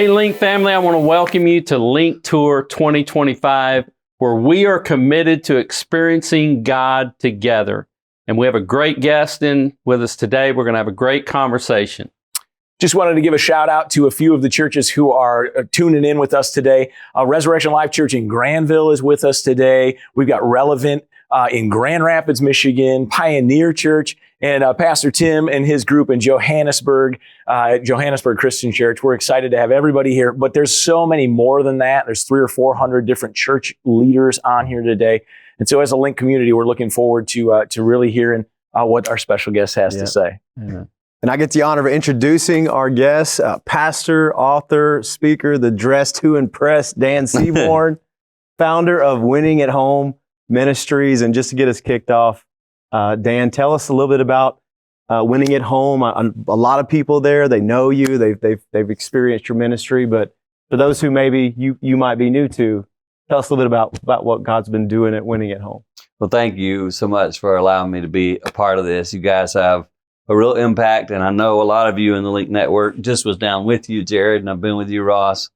Hey, Link family, I want to welcome you to Link Tour 2025, where we are committed to experiencing God together. And we have a great guest in with us today. We're going to have a great conversation. Just wanted to give a shout out to a few of the churches who are tuning in with us today. Resurrection Life Church in Granville is with us today. We've got Relevant in Grand Rapids, Michigan, Pioneer Church, and Pastor Tim and his group in Johannesburg Christian Church. We're excited to have everybody here, but there's so many more than that. There's 300 or 400 different church leaders on here today. And so as a Link community, we're looking forward to really hearing what our special guest has to say. Yeah. And I get the honor of introducing our guest, pastor, author, speaker, the dress to impress, Dan Seaborn, founder of Winning at Home Ministries. And just to get us kicked off, Dan, tell us a little bit about Winning at Home. A lot of people there, they know you, they've experienced your ministry, but for those who maybe you might be new to, tell us a little bit about what God's been doing at Winning at Home. Well, thank you so much for allowing me to be a part of this. You guys have a real impact, and I know a lot of you in the Link Network. Just was down with you, Jarod, and I've been with you, Ross,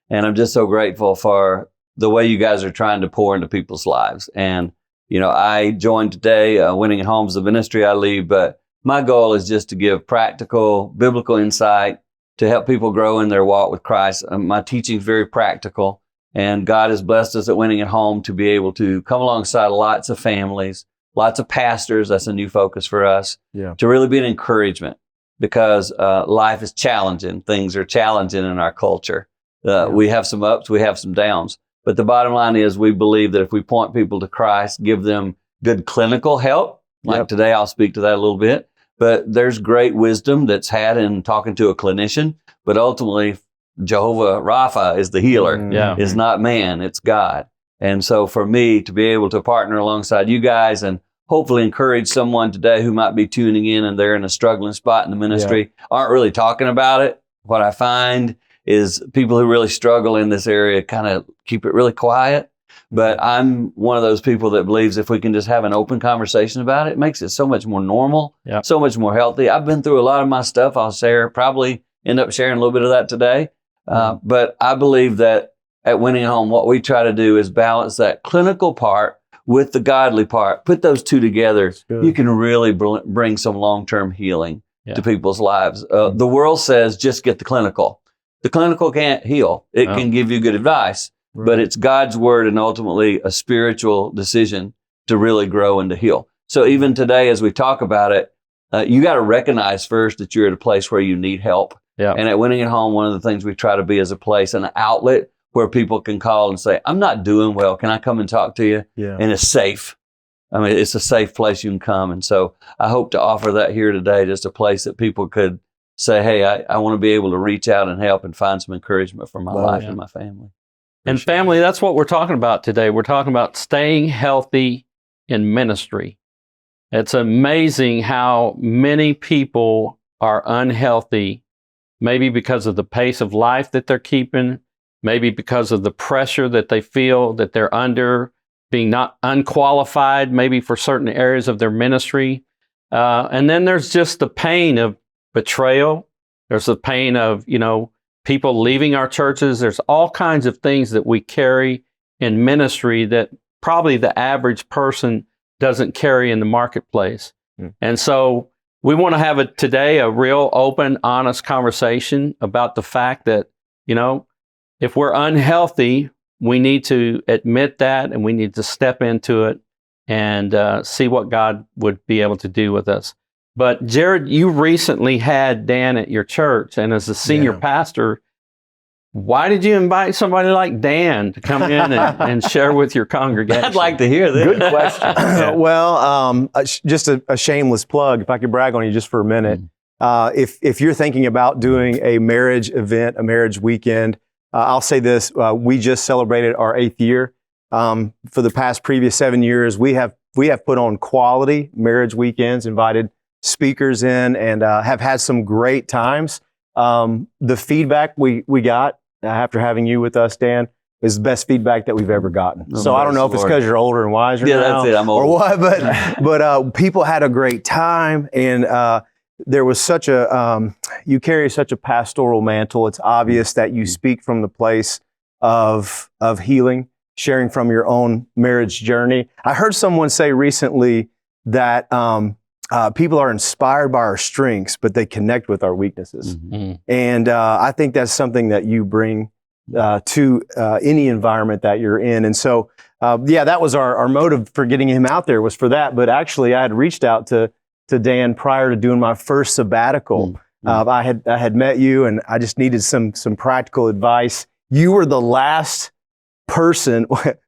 and I'm just so grateful for the way you guys are trying to pour into people's lives. And, you know, I joined today, Winning at Home is the ministry I lead, but my goal is just to give practical, biblical insight to help people grow in their walk with Christ. My teaching is very practical, and God has blessed us at Winning at Home to be able to come alongside lots of families, lots of pastors. That's a new focus for us, to really be an encouragement, because life is challenging. Things are challenging in our culture. We have some ups, we have some downs. But the bottom line is we believe that if we point people to Christ, give them good clinical help, like today I'll speak to that a little bit, but there's great wisdom that's had in talking to a clinician, but ultimately Jehovah Rapha is the healer. It's not man, it's God. And so for me to be able to partner alongside you guys and hopefully encourage someone today who might be tuning in and they're in a struggling spot in the ministry, aren't really talking about it. What I find is people who really struggle in this area kind of keep it really quiet. But I'm one of those people that believes if we can just have an open conversation about it, it makes it so much more normal, so much more healthy. I've been through a lot of my stuff. I'll share, probably end up sharing a little bit of that today. But I believe that at Winning at Home, what we try to do is balance that clinical part with the godly part. Put those two together. You can really bring some long-term healing to people's lives. The world says just get the clinical. The clinical can't heal. It can give you good advice, but it's God's word and ultimately a spiritual decision to really grow and to heal. So even today, as we talk about it, you got to recognize first that you're at a place where you need help. And at Winning at Home, one of the things we try to be is a place, an outlet where people can call and say, I'm not doing well. Can I come and talk to you? And it's safe. I mean, it's a safe place you can come. And so I hope to offer that here today, just a place that people could say, hey, I want to be able to reach out and help and find some encouragement for my life and my family. And family, that's what we're talking about today. We're talking about staying healthy in ministry. It's amazing how many people are unhealthy, maybe because of the pace of life that they're keeping, maybe because of the pressure that they feel that they're under, being not unqualified, maybe for certain areas of their ministry. And then there's just the pain of betrayal. There's the pain of, people leaving our churches. There's all kinds of things that we carry in ministry that probably the average person doesn't carry in the marketplace. And so we want to have today a real open, honest conversation about the fact that, if we're unhealthy, we need to admit that and we need to step into it and see what God would be able to do with us. But Jarod, you recently had Dan at your church, and as a senior pastor, why did you invite somebody like Dan to come in and share with your congregation? I'd like to hear this. Good question. Well, just a shameless plug, if I could brag on you just for a minute. If you're thinking about doing a marriage event, a marriage weekend, I'll say this, we just celebrated our 8th year. For the previous 7 years, we have put on quality marriage weekends, invited speakers in, and have had some great times. The feedback we got after having you with us, Dan, is the best feedback that we've ever gotten. So I don't know if it's because you're older and wiser now, that's it. I'm old. Or what, but people had a great time, and there was such a you carry such a pastoral mantle. It's obvious that you speak from the place of healing, sharing from your own marriage journey. I heard someone say recently that people are inspired by our strengths, but they connect with our weaknesses. Mm-hmm. And I think that's something that you bring to any environment that you're in. And so, that was our motive for getting him out there, was for that. But actually, I had reached out to Dan prior to doing my first sabbatical. I had met you, and I just needed some practical advice. You were the last person,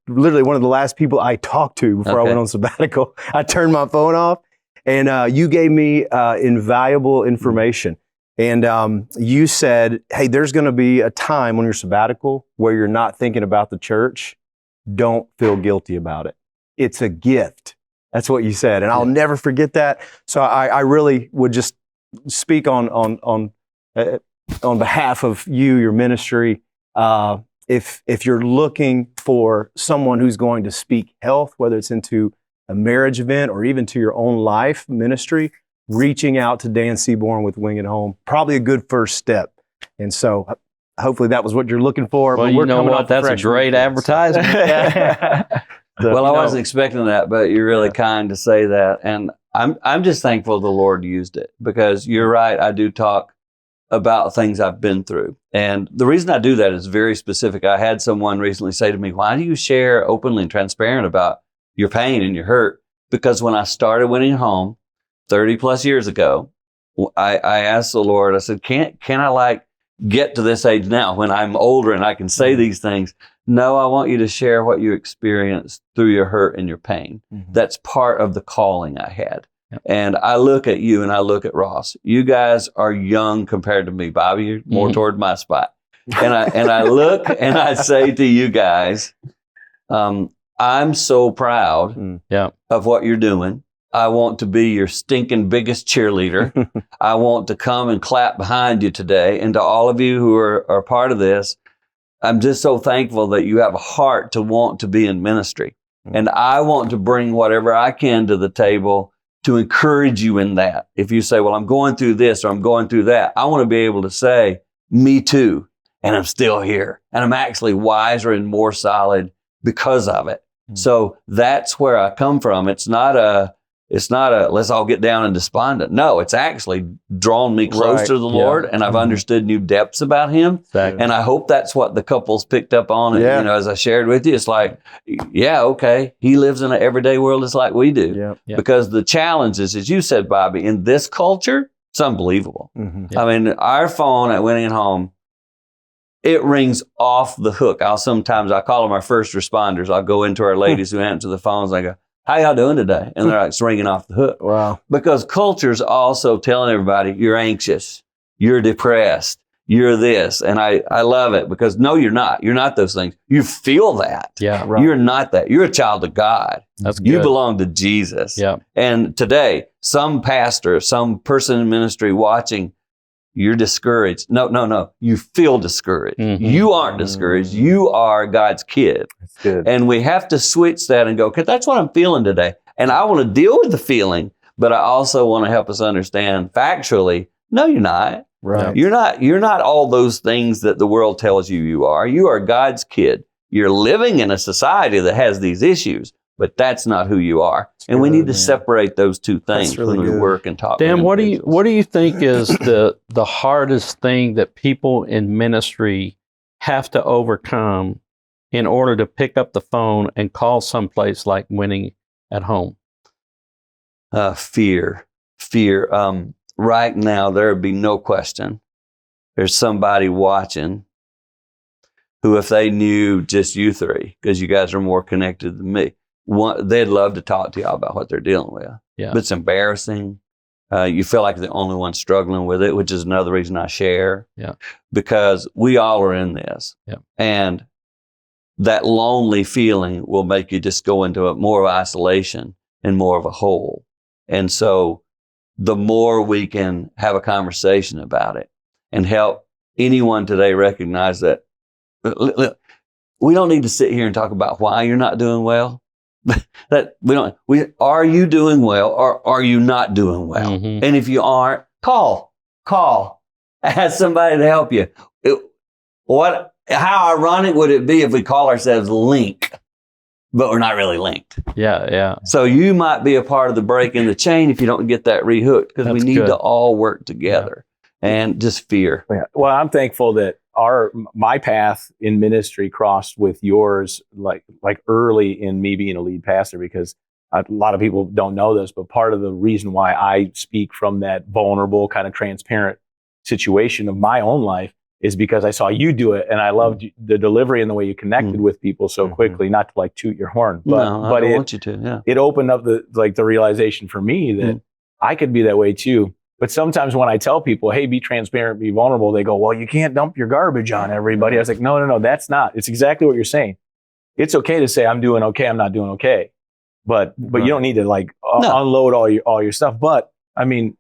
literally one of the last people I talked to before I went on sabbatical. I turned my phone off, and you gave me invaluable information. And you said, hey, there's going to be a time on your sabbatical where you're not thinking about the church. Don't feel guilty about it. It's a gift. That's what you said. And I'll never forget that. So I really would just speak on behalf of you, your ministry. If you're looking for someone who's going to speak health, whether it's into a marriage event or even to your own life ministry, reaching out to Dan Seaborn with Wing It Home, probably a good first step. And so hopefully that was what you're looking for. Well, you know what? That's a great advertisement. Well, I wasn't expecting that, but you're really kind to say that. And I'm just thankful the Lord used it, because you're right. I do talk about things I've been through. And the reason I do that is very specific. I had someone recently say to me, why do you share openly and transparent about your pain and your hurt? Because when I started Winning Home 30 plus years ago, I asked the Lord, I said, can I get to this age now when I'm older and I can say these things? No, I want you to share what you experienced through your hurt and your pain. Mm-hmm. That's part of the calling I had. Yep. And I look at you and I look at Ross. You guys are young compared to me. Bobby, you're more toward my spot. And I look and I say to you guys, I'm so proud of what you're doing. I want to be your stinking biggest cheerleader. I want to come and clap behind you today. And to all of you who are part of this, I'm just so thankful that you have a heart to want to be in ministry. And I want to bring whatever I can to the table to encourage you in that. If you say, well, I'm going through this or I'm going through that, I want to be able to say, me too. And I'm still here. And I'm actually wiser and more solid because of it. So that's where I come from. It's not a let's all get down and despondent. No, it's actually drawn me closer to the Lord, and I've understood new depths about him. Exactly. And I hope that's what the couples picked up on. And, as I shared with you, it's like, okay, he lives in an everyday world just like we do. Because the challenge is, as you said, Bobby, in this culture, it's unbelievable. I mean, our phone at Winning Home, it rings off the hook. I call them our first responders. I'll go into our ladies who answer the phones and I go, how y'all doing today? And they're like, it's ringing off the hook. Wow. Because culture's also telling everybody, you're anxious, you're depressed, you're this. And I love it, because no, you're not. You're not those things. You feel that. Yeah, right. You're not that. You're a child of God. That's good. You belong to Jesus. Yeah. And today, some pastor, some person in ministry watching, you're discouraged. No. You feel discouraged. Mm-hmm. You aren't discouraged. You are God's kid. That's good. And we have to switch that and go, okay, that's what I'm feeling today. And I want to deal with the feeling, but I also want to help us understand factually, no, you're not. Right. You're not all those things that the world tells you are. You are God's kid. You're living in a society that has these issues, but that's not who you are. That's and we need to separate those two things when we work and talk. Dan, what do you think is the hardest thing that people in ministry have to overcome in order to pick up the phone and call someplace like Winning at Home? Fear. Right now, there would be no question. There's somebody watching who, if they knew just you three, because you guys are more connected than me, they'd love to talk to y'all about what they're dealing with. Yeah. But it's embarrassing. You feel like you're the only one struggling with it, which is another reason I share. Yeah. Because we all are in this. Yeah. And that lonely feeling will make you just go into more of isolation and more of a hole. And so the more we can have a conversation about it and help anyone today recognize that we don't need to sit here and talk about why you're not doing well. Are you doing well or are you not doing well? Mm-hmm. And if you aren't, call. ask somebody to help you. How ironic would it be if we call ourselves Link, but we're not really linked? Yeah. So you might be a part of the break in the chain if you don't get that rehooked, because we That's need good. to all work together. And just fear. Yeah. Well, I'm thankful that my path in ministry crossed with yours, like early in me being a lead pastor, because a lot of people don't know this, but part of the reason why I speak from that vulnerable, kind of transparent situation of my own life is because I saw you do it, and I loved the delivery and the way you connected with people so quickly. Not to like toot your horn, but I don't want you to. Yeah, it opened up the realization for me that I could be that way too. But sometimes when I tell people, hey, be transparent, be vulnerable, they go, well, you can't dump your garbage on everybody. I was like, no, that's not. It's exactly what you're saying. It's okay to say I'm doing okay, I'm not doing okay. But you don't need to unload all your stuff. But I mean,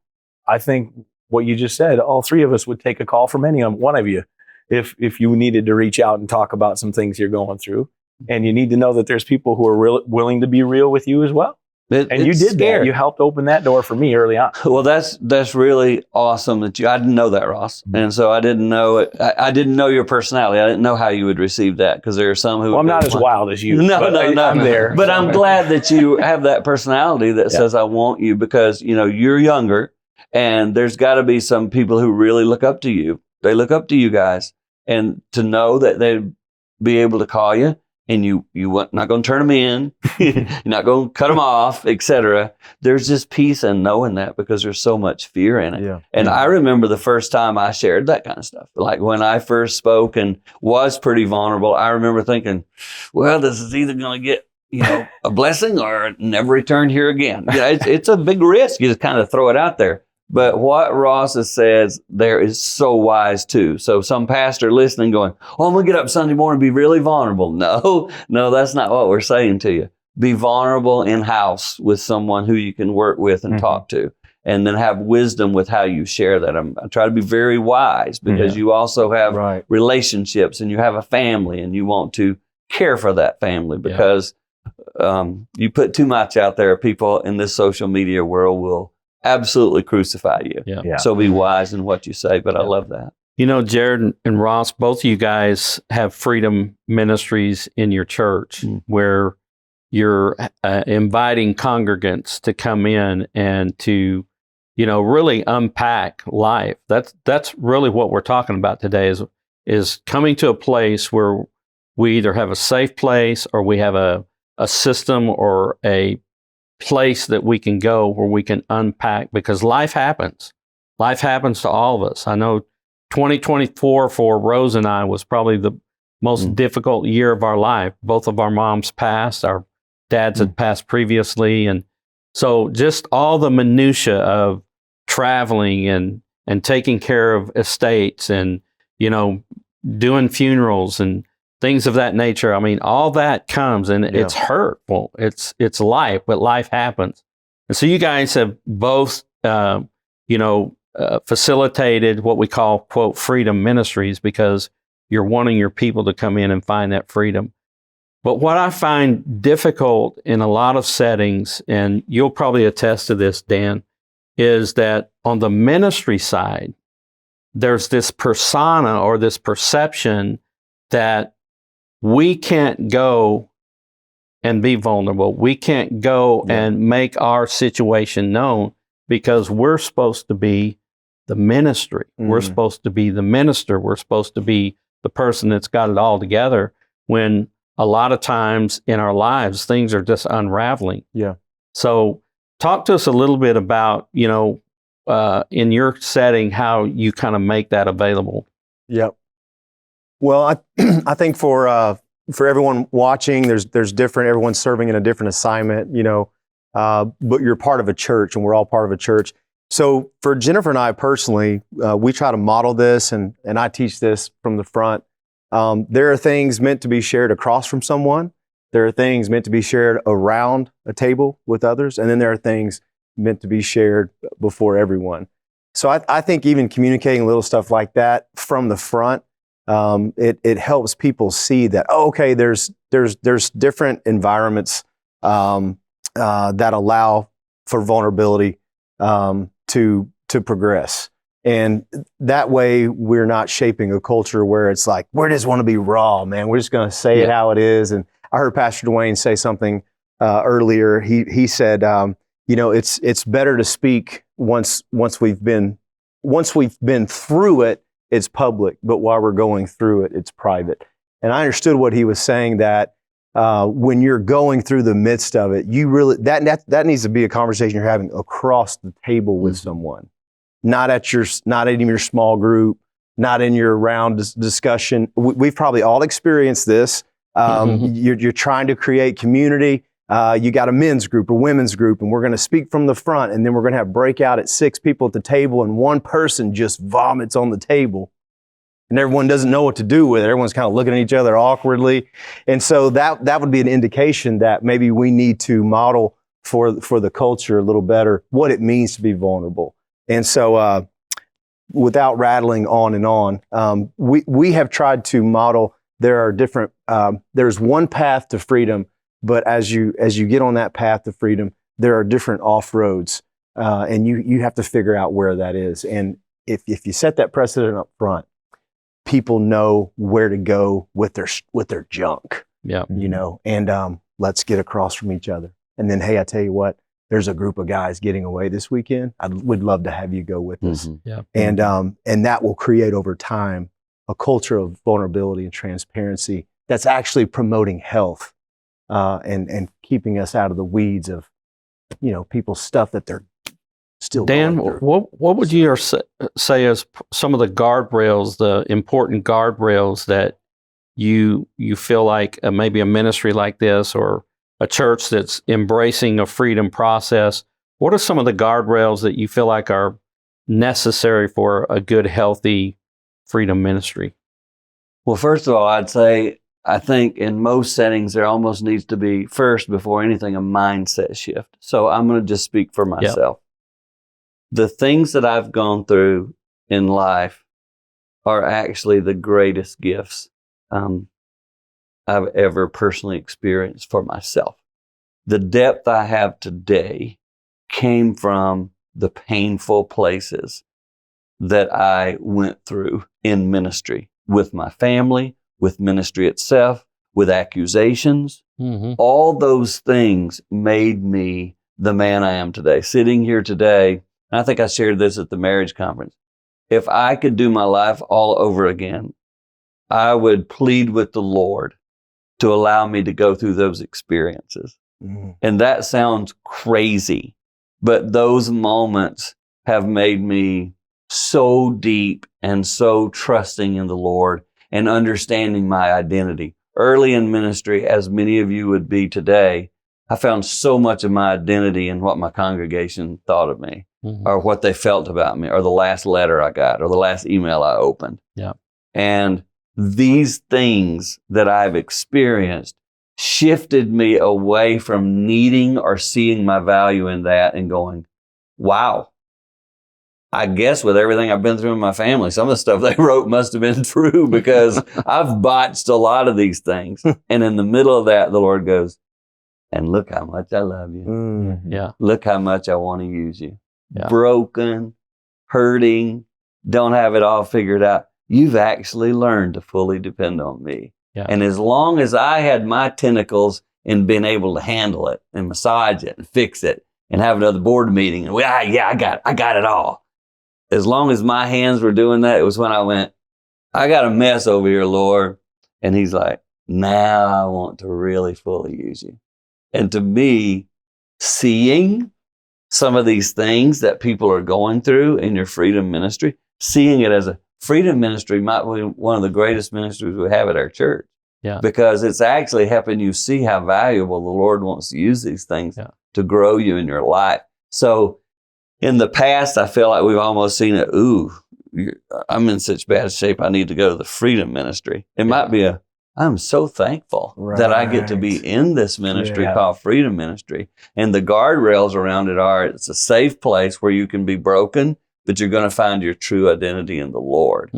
I think what you just said, all three of us would take a call from any one of you if you needed to reach out and talk about some things you're going through. And you need to know that there's people who are willing to be real with you as well. And you did that. You helped open that door for me early on. Well, that's really awesome that I didn't know that, Ross. And so I didn't know it. I didn't know your personality. I didn't know how you would receive that, because there are some who... Well, I'm not as wild as you. No. I'm there. But I'm glad that you have that personality that says, I want you, because, you're younger, and there's got to be some people who really look up to you. They look up to you guys, and to know that they'd be able to call you, and you're not going to turn them in, you're not going to cut them off, etc. There's just peace in knowing that, because there's so much fear in it. Yeah. And I remember the first time I shared that kind of stuff, like when I first spoke and was pretty vulnerable, I remember thinking, well, this is either going to get, a blessing or never return here again. It's a big risk. You just kind of throw it out there. But what Ross has said there is so wise too. So some pastor listening going, oh, I'm going to get up Sunday morning and be really vulnerable. No, that's not what we're saying to you. Be vulnerable in house with someone who you can work with and talk to, and then have wisdom with how you share that. I try to be very wise, because you also have relationships, and you have a family, and you want to care for that family, because you put too much out there, people in this social media world will absolutely crucify you. Yeah. So be wise in what you say. But I love that. Jarod and Ross, both of you guys have freedom ministries in your church where you're inviting congregants to come in and to, really unpack life. That's really what we're talking about today is coming to a place where we either have a safe place, or we have a system or a place that we can go where we can unpack, because life happens. Life happens to all of us. I know 2024 for Rose and I was probably the most difficult year of our life. Both of our moms passed. Our dads had passed previously. And so just all the minutia of traveling and taking care of estates and, doing funerals and things of that nature. I mean, all that comes, and it's hurtful. It's life, but life happens. And so you guys have both, facilitated what we call, quote, freedom ministries, because you're wanting your people to come in and find that freedom. But what I find difficult in a lot of settings, and you'll probably attest to this, Dan, is that on the ministry side, there's this persona or this perception that we can't go and be vulnerable. We can't go and make our situation known, because we're supposed to be the ministry. We're supposed to be the minister. We're supposed to be the person that's got it all together, when a lot of times in our lives, things are just unraveling. Yeah. So talk to us a little bit about, in your setting, how you kind of make that available. Yep. Well, I think for everyone watching, there's different. Everyone's serving in a different assignment, but you're part of a church, and we're all part of a church. So for Jennifer and I personally, we try to model this, and I teach this from the front. There are things meant to be shared across from someone. There are things meant to be shared around a table with others, and then there are things meant to be shared before everyone. So I think even communicating little stuff like that from the front, it helps people see that, okay, there's different environments that allow for vulnerability to progress. And that way we're not shaping a culture where it's like, we just want to be raw, man. We're just going to say it how it is. And I heard Pastor Dwayne say something earlier. He said, it's better to speak once we've been through it, it's public, but while we're going through it, it's private. And I understood what he was saying, that when you're going through the midst of it, you really, that needs to be a conversation you're having across the table with someone, not in your small group, not in your round discussion. We've probably all experienced this. You're trying to create community. You got a men's group, a women's group, and we're going to speak from the front, and then we're going to have breakout at 6 people at the table, and one person just vomits on the table, and everyone doesn't know what to do with it. Everyone's kind of looking at each other awkwardly. And so that would be an indication that maybe we need to model for the culture a little better what it means to be vulnerable. And so without rattling on and on, we have tried to model, there are different, there's one path to freedom, but as you get on that path to freedom, there are different off-roads, and you have to figure out where that is. And if you set that precedent up front, people know where to go with their junk. Yeah. And let's get across from each other. And then, hey, I tell you what, there's a group of guys getting away this weekend. I would love to have you go with us. Yeah. And that will create over time a culture of vulnerability and transparency that's actually promoting health, and keeping us out of the weeds of, people's stuff that they're still Dan, going through. what would you say as some of the guardrails, the important guardrails that you feel like maybe a ministry like this or a church that's embracing a freedom process, what are some of the guardrails that you feel like are necessary for a good, healthy freedom ministry? Well, first of all, I'd say, I think in most settings, there almost needs to be, first, before anything, a mindset shift. So I'm going to just speak for myself. The things that I've gone through in life are actually the greatest gifts I've ever personally experienced for myself. The depth I have today came from the painful places that I went through in ministry, with my family, with ministry itself, with accusations. All those things made me the man I am today. Sitting here today, and I think I shared this at the marriage conference. If I could do my life all over again, I would plead with the Lord to allow me to go through those experiences. And that sounds crazy, but those moments have made me so deep and so trusting in the Lord and understanding my identity. Early in ministry, as many of you would be today, I found so much of my identity in what my congregation thought of me, or what they felt about me, or the last letter I got, or the last email I opened. Yeah. And these things that I've experienced shifted me away from needing or seeing my value in that and going, wow, I guess with everything I've been through in my family, some of the stuff they wrote must have been true, because I've botched a lot of these things. And in the middle of that, the Lord goes, and look how much I love you. Yeah. Look how much I want to use you. Yeah. Broken, hurting, don't have it all figured out. You've actually learned to fully depend on me. Yeah. And as long as I had my tentacles in being able to handle it and massage it and fix it and have another board meeting, and I got it all. As long as my hands were doing that, it was when I went, I got a mess over here, Lord. And he's like, now I want to really fully use you. And to me, seeing some of these things that people are going through in your freedom ministry, seeing it as a freedom ministry might be one of the greatest ministries we have at our church. Yeah. Because it's actually helping you see how valuable the Lord wants to use these things to grow you in your life. So in the past, I feel like we've almost seen it. Ooh, I'm in such bad shape. I need to go to the freedom ministry. It might be I'm so thankful that I get to be in this ministry called freedom ministry. And the guardrails around it are, it's a safe place where you can be broken, but you're going to find your true identity in the Lord.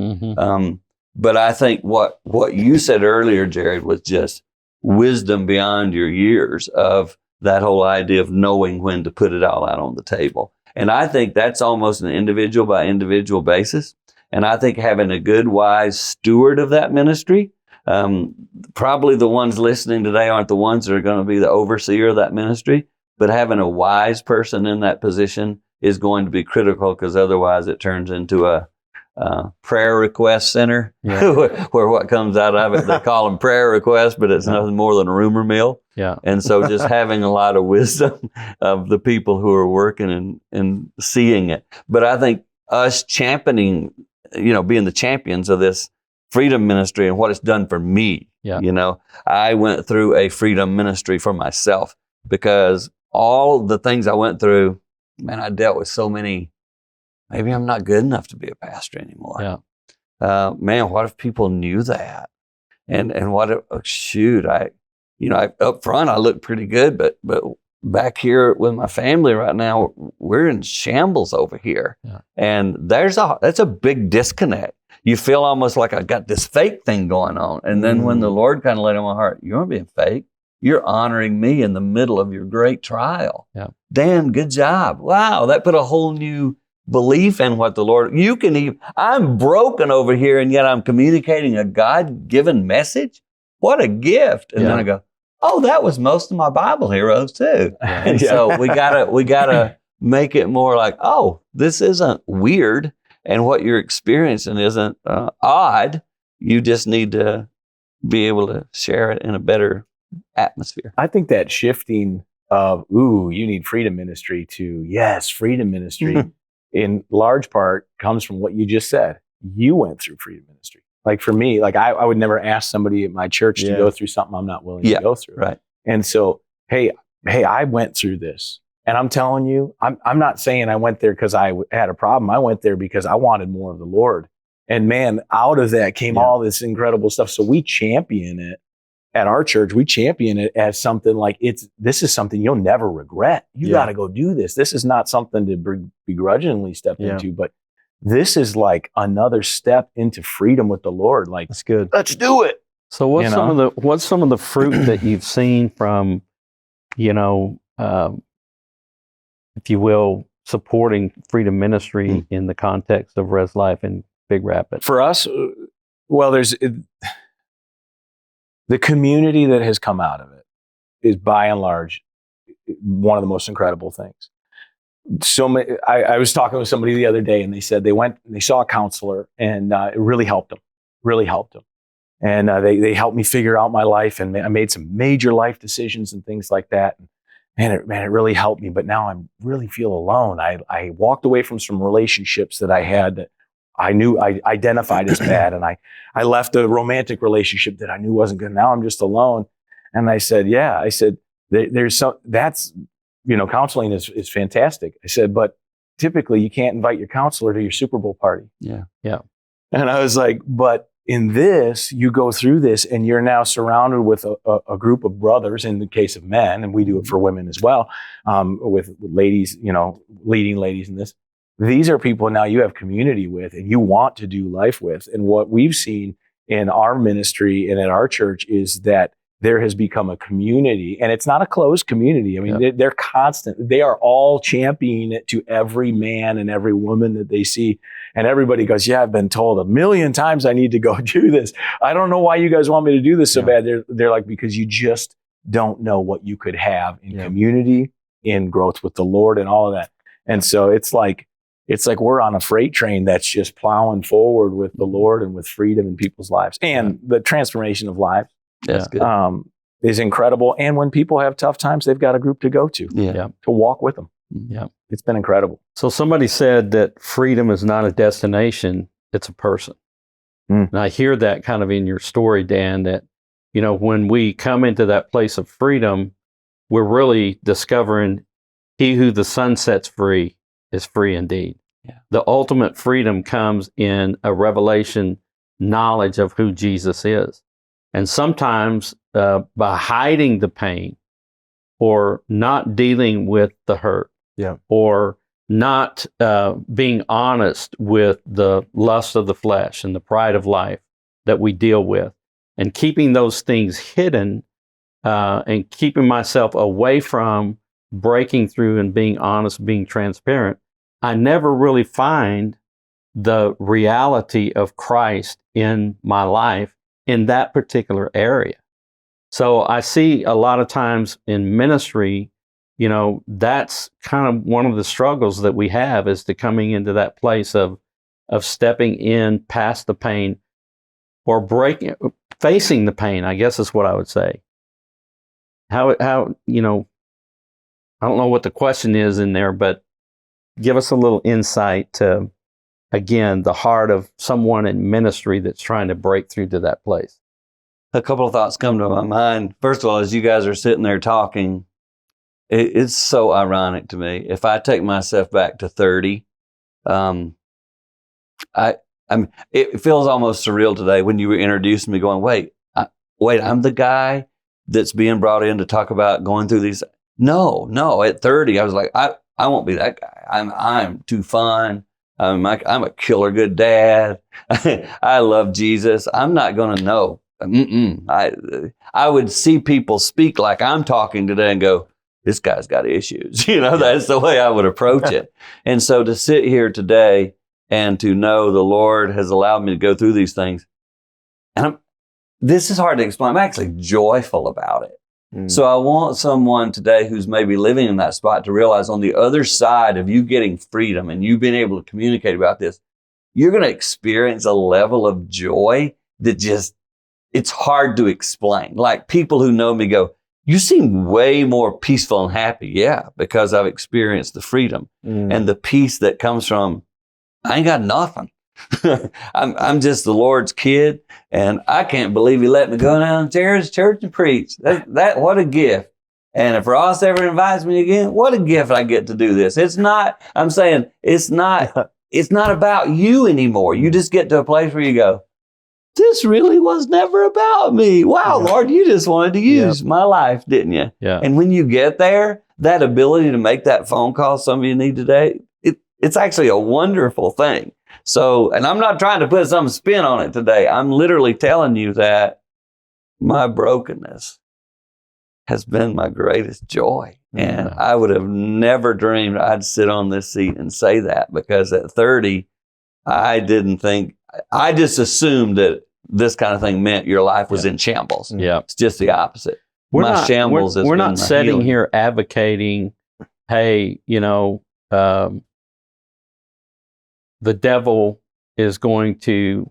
But I think what you said earlier, Jarod, was just wisdom beyond your years of that whole idea of knowing when to put it all out on the table. And I think that's almost an individual by individual basis. And I think having a good, wise steward of that ministry, probably the ones listening today aren't the ones that are going to be the overseer of that ministry, but having a wise person in that position is going to be critical, because otherwise it turns into a prayer request center, where what comes out of it, they call them prayer requests, but it's nothing more than a rumor mill. Yeah. And so just having a lot of wisdom of the people who are working and seeing it. But I think us championing, being the champions of this freedom ministry and what it's done for me. Yeah. I went through a freedom ministry for myself, because all the things I went through, man, I dealt with so many. Maybe I'm not good enough to be a pastor anymore. Yeah. Man, what if people knew that? And what if, I up front I look pretty good, but back here with my family right now, we're in shambles over here. Yeah. And that's a big disconnect. You feel almost like I got this fake thing going on. And then when the Lord kind of laid on my heart, you aren't being fake. You're honoring me in the middle of your great trial. Yeah. Dan, good job. Wow, that put a whole new belief in what the Lord, I'm broken over here, and yet I'm communicating a God-given message. What a gift. And then I go, oh, that was most of my Bible heroes too. Yeah. And so we gotta make it more like, oh, this isn't weird, and what you're experiencing isn't odd. You just need to be able to share it in a better atmosphere. I think that shifting of, you need freedom ministry, to, yes, freedom ministry, in large part comes from what you just said. You went through freedom ministry. Like for me, like I would never ask somebody at my church to go through something I'm not willing to go through. Right. And so, hey, I went through this, and I'm telling you, I'm not saying I went there because I had a problem. I went there because I wanted more of the Lord. And man, out of that came all this incredible stuff. So we champion it at our church. We champion it as something like, this is something you'll never regret. You got to go do this. This is not something to begrudgingly step into, but this is like another step into freedom with the Lord. Like, that's good. Let's do it. So what's some of the fruit that you've seen from, if you will, supporting freedom ministry in the context of ResLife in Big Rapids? For us, well, there's the community that has come out of it is by and large one of the most incredible things. I was talking with somebody the other day, and they said they went and they saw a counselor, and it really helped them. And they helped me figure out my life, and I made some major life decisions and things like that. And it really helped me. But now I really feel alone. I walked away from some relationships that I had that I knew I identified as bad. And I left a romantic relationship that I knew wasn't good. Now I'm just alone. And I said, counseling is fantastic. I said, but typically you can't invite your counselor to your Super Bowl party. Yeah. Yeah. And I was like, but in this, you go through this and you're now surrounded with a group of brothers, in the case of men, and we do it for women as well, with ladies, leading ladies in this. These are people now you have community with and you want to do life with. And what we've seen in our ministry and at our church is that there has become a community, and it's not a closed community. I mean, they're constant. They are all championing it to every man and every woman that they see. And everybody goes, yeah, I've been told 1,000,000 times I need to go do this. I don't know why you guys want me to do this so bad. They're like, because you just don't know what you could have in community, in growth with the Lord and all of that. And so it's like we're on a freight train that's just plowing forward with the Lord and with freedom in people's lives. And the transformation of lives. That's good. Is incredible. And when people have tough times, they've got a group to go to, to walk with them. Yeah. It's been incredible. So somebody said that freedom is not a destination, it's a person. And I hear that kind of in your story, Dan, that, when we come into that place of freedom, we're really discovering he who the sun sets free is free indeed. Yeah. The ultimate freedom comes in a revelation knowledge of who Jesus is. And sometimes by hiding the pain or not dealing with the hurt or not being honest with the lust of the flesh and the pride of life that we deal with, and keeping those things hidden and keeping myself away from breaking through and being honest, being transparent, I never really find the reality of Christ in my life in that particular area. So I see a lot of times in ministry, that's kind of one of the struggles that we have, is to coming into that place of stepping in past the pain, or facing the pain, I guess is what I would say. How I don't know what the question is in there, but give us a little insight to, again, the heart of someone in ministry that's trying to break through to that place. A couple of thoughts come to my mind. First of all, as you guys are sitting there talking, it's so ironic to me. If I take myself back to 30, it feels almost surreal today when you were introducing me, going, wait, I'm the guy that's being brought in to talk about going through these. No, at 30, I was like, I won't be that guy. I'm too fun. I'm a killer good dad. I love Jesus. I'm not going to know. I would see people speak like I'm talking today and go, this guy's got issues. That's the way I would approach it. And so to sit here today and to know the Lord has allowed me to go through these things, and this is hard to explain. I'm actually joyful about it. So I want someone today who's maybe living in that spot to realize, on the other side of you getting freedom and you being able to communicate about this, you're going to experience a level of joy that it's hard to explain. Like, people who know me go, you seem way more peaceful and happy. Yeah, because I've experienced the freedom and the peace that comes from, I ain't got nothing. I'm just the Lord's kid, and I can't believe He let me go down to Jarod's church and preach. That what a gift. And if Ross ever invites me again, what a gift I get to do this. It's not about you anymore. You just get to a place where you go, this really was never about me. Wow, Lord, you just wanted to use my life, didn't you? Yeah. And when you get there, that ability to make that phone call some of you need today, it's actually a wonderful thing. So, and I'm not trying to put some spin on it today. I'm literally telling you that my brokenness has been my greatest joy. And I would have never dreamed I'd sit on this seat and say that, because at 30, I just assumed that this kind of thing meant your life was in shambles. Yeah. It's just the opposite. We're We're not sitting here advocating, hey, the devil is going to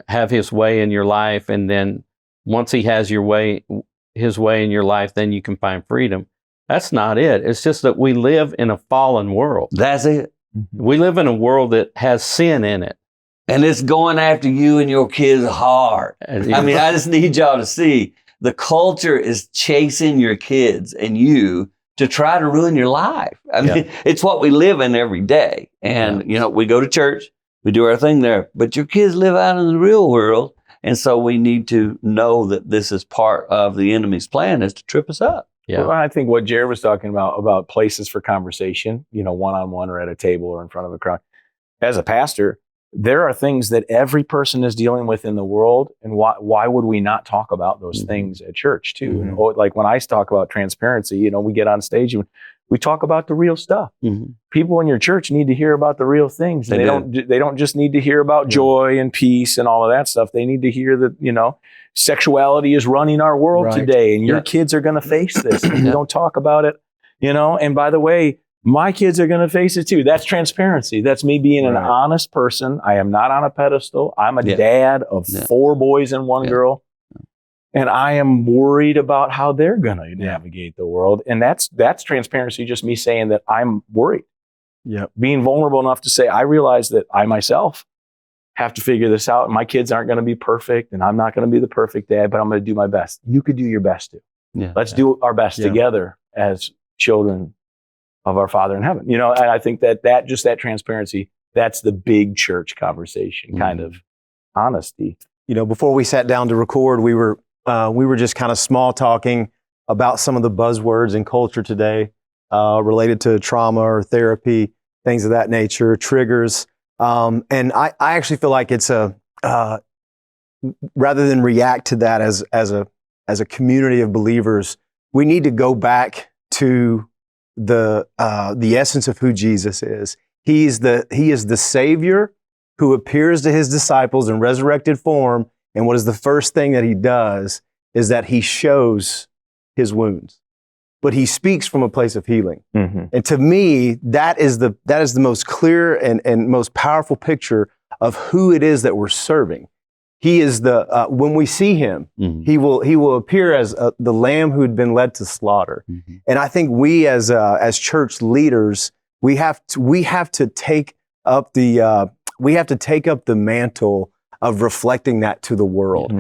have his way in your life, and then once he has his way in your life, then you can find freedom. That's not it. It's just that we live in a fallen world. That's it. We live in a world that has sin in it. And it's going after you and your kids hard. I just need y'all to see, the culture is chasing your kids and you to try to ruin your life. It's what we live in every day. And, we go to church, we do our thing there, but your kids live out in the real world. And so we need to know that this is part of the enemy's plan, is to trip us up. Yeah. Well, I think what Jarod was talking about places for conversation, one-on-one or at a table or in front of a crowd. As a pastor, there are things that every person is dealing with in the world, and why would we not talk about those things at church too? And like when I talk about transparency, we get on stage and we talk about the real stuff. People in your church need to hear about the real things. They don't just need to hear about joy and peace and all of that stuff. They need to hear that sexuality is running our world today, and your kids are going to face this. And you don't talk about it, And by the way, my kids are going to face it too. That's transparency. That's me being an honest person. I am not on a pedestal. I'm a dad of 4 boys and 1 girl. And I am worried about how they're going to navigate the world. And that's transparency, just me saying that I'm worried. Being vulnerable enough to say, I realize that I myself have to figure this out. My kids aren't going to be perfect, and I'm not going to be the perfect dad, but I'm going to do my best. You could do your best too. Let's do our best together as children of our Father in heaven. And I think that transparency, that's the big church conversation, kind of honesty. Before we sat down to record, we were just kind of small talking about some of the buzzwords in culture today, related to trauma or therapy, things of that nature, triggers. And I actually feel like it's rather than react to that as a community of believers, we need to go back to the essence of who Jesus is. He is the Savior who appears to his disciples in resurrected form. And what is the first thing that he does is that he shows his wounds. But he speaks from a place of healing. And to me, that is the most clear and most powerful picture of who it is that we're serving. He is when we see him, he will appear as the lamb who had been led to slaughter. And I think we as church leaders, we have to take up the mantle of reflecting that to the world.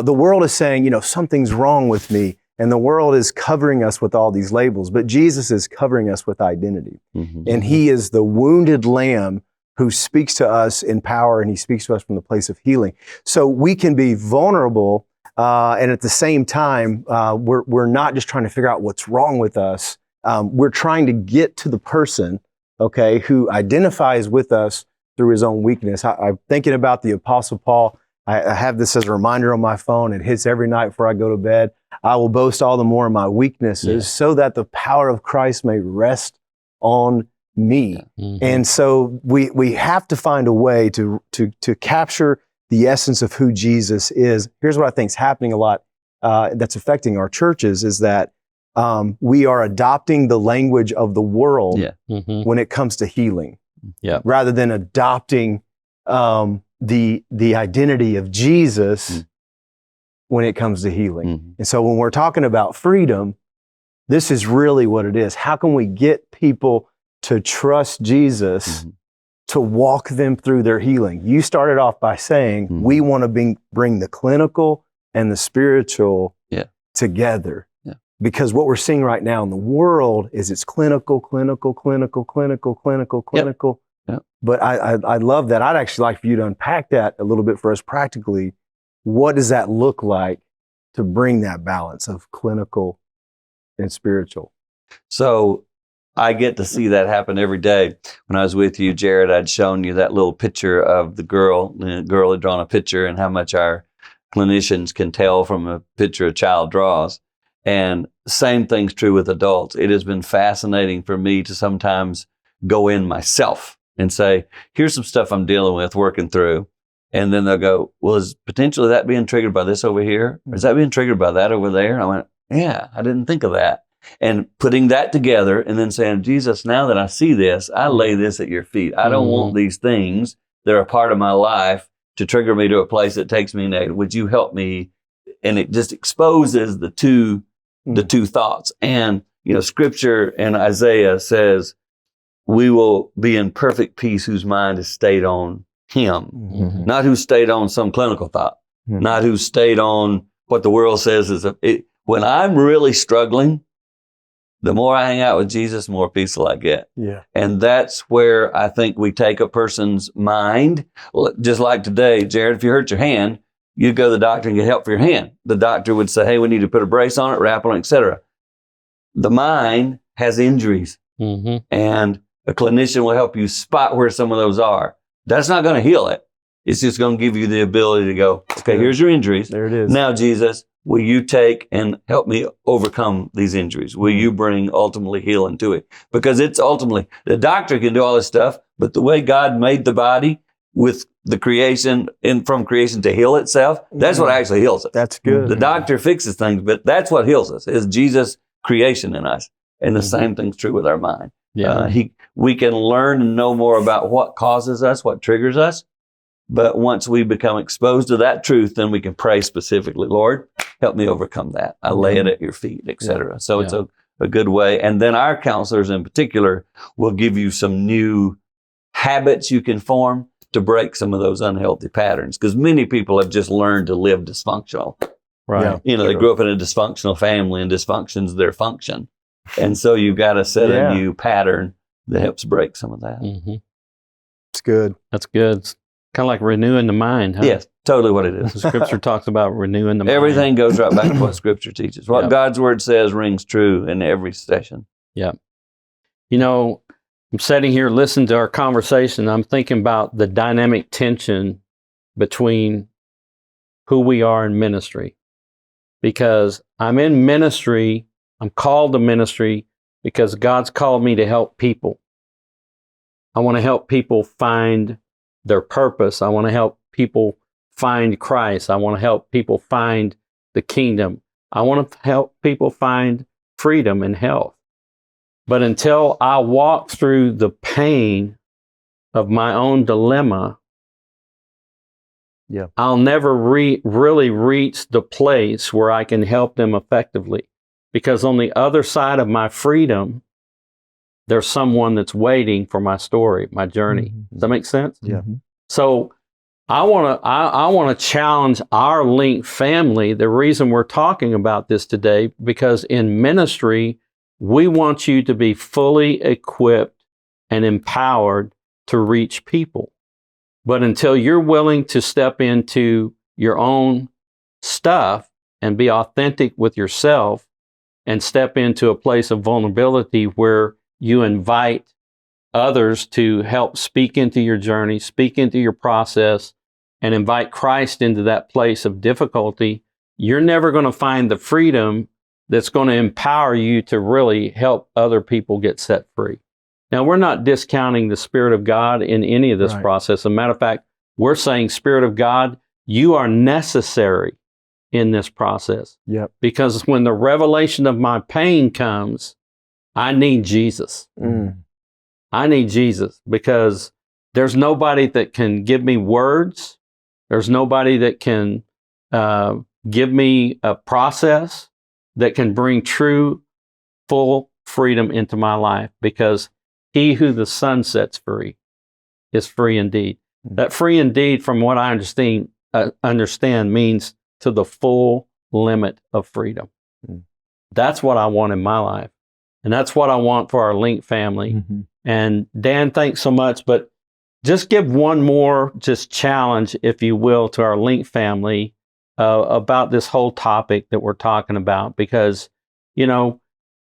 The world is saying, something's wrong with me. And the world is covering us with all these labels, but Jesus is covering us with identity. And he is the wounded lamb who speaks to us in power, and he speaks to us from the place of healing. So we can be vulnerable, and at the same time, we're not just trying to figure out what's wrong with us. We're trying to get to the person, okay, who identifies with us through his own weakness. I'm thinking about the Apostle Paul. I have this as a reminder on my phone. It hits every night before I go to bed. I will boast all the more in my weaknesses so that the power of Christ may rest on me. And so we have to find a way to capture the essence of who Jesus is. Here's what I think is happening a lot that's affecting our churches is that we are adopting the language of the world when it comes to healing, rather than adopting the identity of Jesus when it comes to healing. And so when we're talking about freedom, this is really what it is. How can we get people to trust Jesus to walk them through their healing? You started off by saying we want to bring the clinical and the spiritual together. Because what we're seeing right now in the world is it's clinical. But I love that. I'd actually like for you to unpack that a little bit for us practically. What does that look like to bring that balance of clinical and spiritual? So I get to see that happen every day. When I was with you, Jarod, I'd shown you that little picture of the girl. The girl had drawn a picture, and how much our clinicians can tell from a picture a child draws. And same thing's true with adults. It has been fascinating for me to sometimes go in myself and say, here's some stuff I'm dealing with, working through. And then they'll go, well, is potentially that being triggered by this over here? Or is that being triggered by that over there? And I went, yeah, I didn't think of that. And putting that together and then saying, Jesus, now that I see this, I lay this at your feet. I don't want these things that are a part of my life to trigger me to a place that takes me negative. Would you help me? And it just exposes the two thoughts. And, scripture in Isaiah says, we will be in perfect peace whose mind is stayed on him, not who stayed on some clinical thought, not who stayed on what the world says is when I'm really struggling, the more I hang out with Jesus, the more peaceful I get. And that's where I think we take a person's mind, just like today, Jarod, if you hurt your hand, you go to the doctor and get help for your hand. The doctor would say, hey, we need to put a brace on it, wrap on it, etc. The mind has injuries, and a clinician will help you spot where some of those are. That's not going to heal it. It's just going to give you the ability to go, okay, here's your injuries. There it is. Now, Jesus, will you take and help me overcome these injuries? Will you bring ultimately healing to it? Because it's ultimately, the doctor can do all this stuff, but the way God made the body with the creation and from creation to heal itself, that's what actually heals it. That's good. The doctor fixes things, but that's what heals us, is Jesus' creation in us. And the same thing's true with our mind. We can learn and know more about what causes us, what triggers us. But once we become exposed to that truth, then we can pray specifically, Lord, help me overcome that. I lay it at your feet, etc. So it's a good way. And then our counselors in particular will give you some new habits you can form to break some of those unhealthy patterns. Because many people have just learned to live dysfunctional. Right. They grew up in a dysfunctional family, and dysfunction's their function. And so you've got to set a new pattern that helps break some of that. It's good. That's good. It's kind of like renewing the mind, huh? Yes, totally what it is. The scripture talks about renewing the mind. Everything goes right back to what Scripture teaches. What God's Word says rings true in every session. Yeah. I'm sitting here listening to our conversation. I'm thinking about the dynamic tension between who we are in ministry. Because I'm in ministry, I'm called to ministry because God's called me to help people. I want to help people find their purpose. I want to help people find Christ. I want to help people find the kingdom. I want to help people find freedom and health. But until I walk through the pain of my own dilemma, I'll never really reach the place where I can help them effectively. Because on the other side of my freedom, there's someone that's waiting for my story, my journey. Does that make sense? Yeah. So I want to challenge our Link family. The reason we're talking about this today, because in ministry, we want you to be fully equipped and empowered to reach people. But until you're willing to step into your own stuff and be authentic with yourself and step into a place of vulnerability where you invite others to help speak into your journey, speak into your process, and invite Christ into that place of difficulty, you're never going to find the freedom that's going to empower you to really help other people get set free. Now, we're not discounting the Spirit of God in any of this process. As a matter of fact, we're saying, Spirit of God, you are necessary in this process. Yep. Because when the revelation of my pain comes, I need Jesus. I need Jesus because there's nobody that can give me words. There's nobody that can give me a process that can bring true, full freedom into my life, because he who the Son sets free is free indeed. That free indeed, from what I understand, means to the full limit of freedom. That's what I want in my life. And that's what I want for our Link family. And Dan, thanks so much. But just give one more challenge, if you will, to our Link family about this whole topic that we're talking about. Because,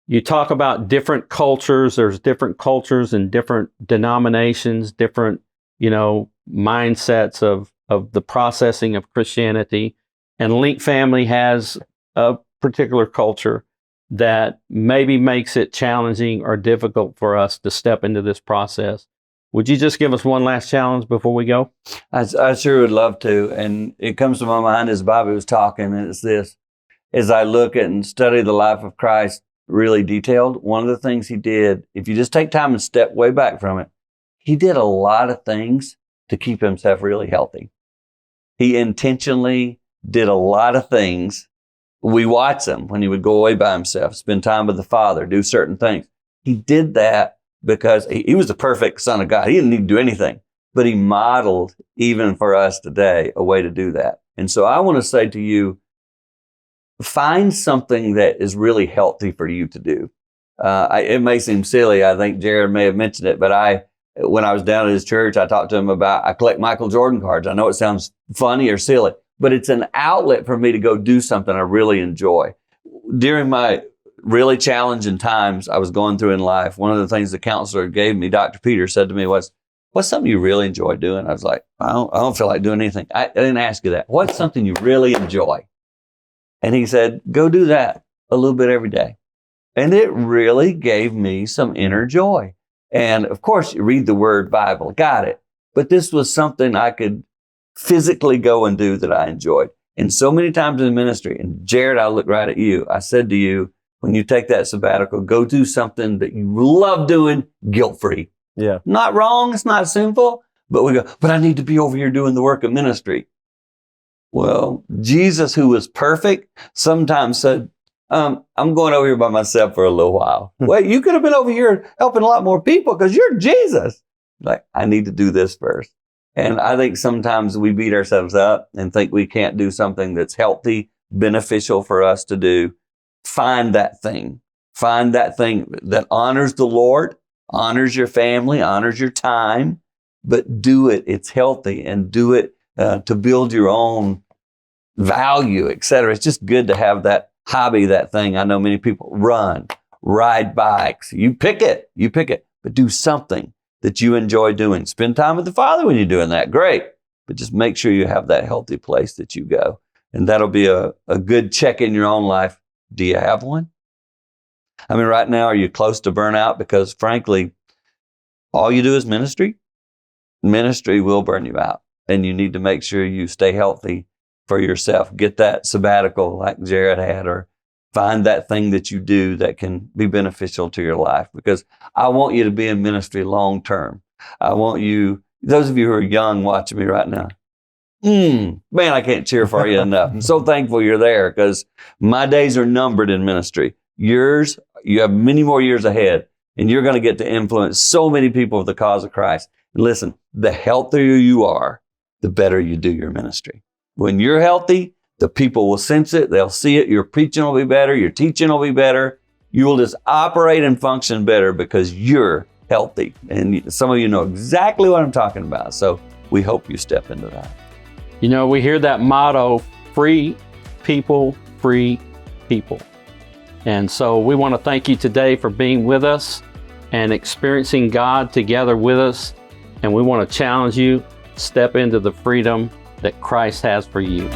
you talk about different cultures. There's different cultures and different denominations, different, mindsets of the processing of Christianity. And Link family has a particular culture that maybe makes it challenging or difficult for us to step into this process. Would you just give us one last challenge before we go? I sure would love to. And it comes to my mind as Bobby was talking, and it's this. As I look at and study the life of Christ really detailed, one of the things he did, if you just take time and step way back from it, he did a lot of things to keep himself really healthy. He intentionally did a lot of things. We watch him when he would go away by himself, spend time with the Father, do certain things. He did that because he was the perfect Son of God. He didn't need to do anything, but he modeled, even for us today, a way to do that. And so I want to say to you, find something that is really healthy for you to do. It may seem silly. I think Jarod may have mentioned it, but when I was down at his church, I talked to him about, I collect Michael Jordan cards. I know it sounds funny or silly, but it's an outlet for me to go do something I really enjoy. During my really challenging times I was going through in life, one of the things the counselor gave me, Dr. Peter, said to me was, what's something you really enjoy doing? I was like, I don't feel like doing anything. I didn't ask you that. What's something you really enjoy? And he said, go do that a little bit every day. And it really gave me some inner joy. And of course, you read the word Bible, got it. But this was something I could physically go and do that I enjoyed. And so many times in ministry, and Jarod, I look right at you. I said to you, when you take that sabbatical, go do something that you love doing, guilt-free. Yeah. Not wrong, it's not sinful, but we go, but I need to be over here doing the work of ministry. Well, Jesus, who was perfect, sometimes said, I'm going over here by myself for a little while. Well, you could have been over here helping a lot more people because you're Jesus. Like, I need to do this first. And I think sometimes we beat ourselves up and think we can't do something that's healthy, beneficial for us to do. Find that thing. Find that thing that honors the Lord, honors your family, honors your time, but do it. It's healthy, and do it to build your own value, etc. It's just good to have that hobby, that thing. I know many people run, ride bikes. You pick it, but do something that you enjoy doing. Spend time with the Father when you're doing that. Great. But just make sure you have that healthy place that you go. And that'll be a good check in your own life. Do you have one? I mean, right now, are you close to burnout? Because frankly, all you do is ministry, ministry will burn you out. And you need to make sure you stay healthy for yourself. Get that sabbatical like Jarod had, or find that thing that you do that can be beneficial to your life, because I want you to be in ministry long term. I want you, those of you who are young watching me right now, man, I can't cheer for you enough. I'm so thankful you're there, because my days are numbered in ministry. Yours, you have many more years ahead, and you're going to get to influence so many people for the cause of Christ. And listen, the healthier you are, the better you do your ministry. When you're healthy, the people will sense it. They'll see it. Your preaching will be better. Your teaching will be better. You will just operate and function better because you're healthy. And some of you know exactly what I'm talking about. So we hope you step into that. You know, we hear that motto, free people, free people. And so we want to thank you today for being with us and experiencing God together with us. And we want to challenge you, step into the freedom that Christ has for you.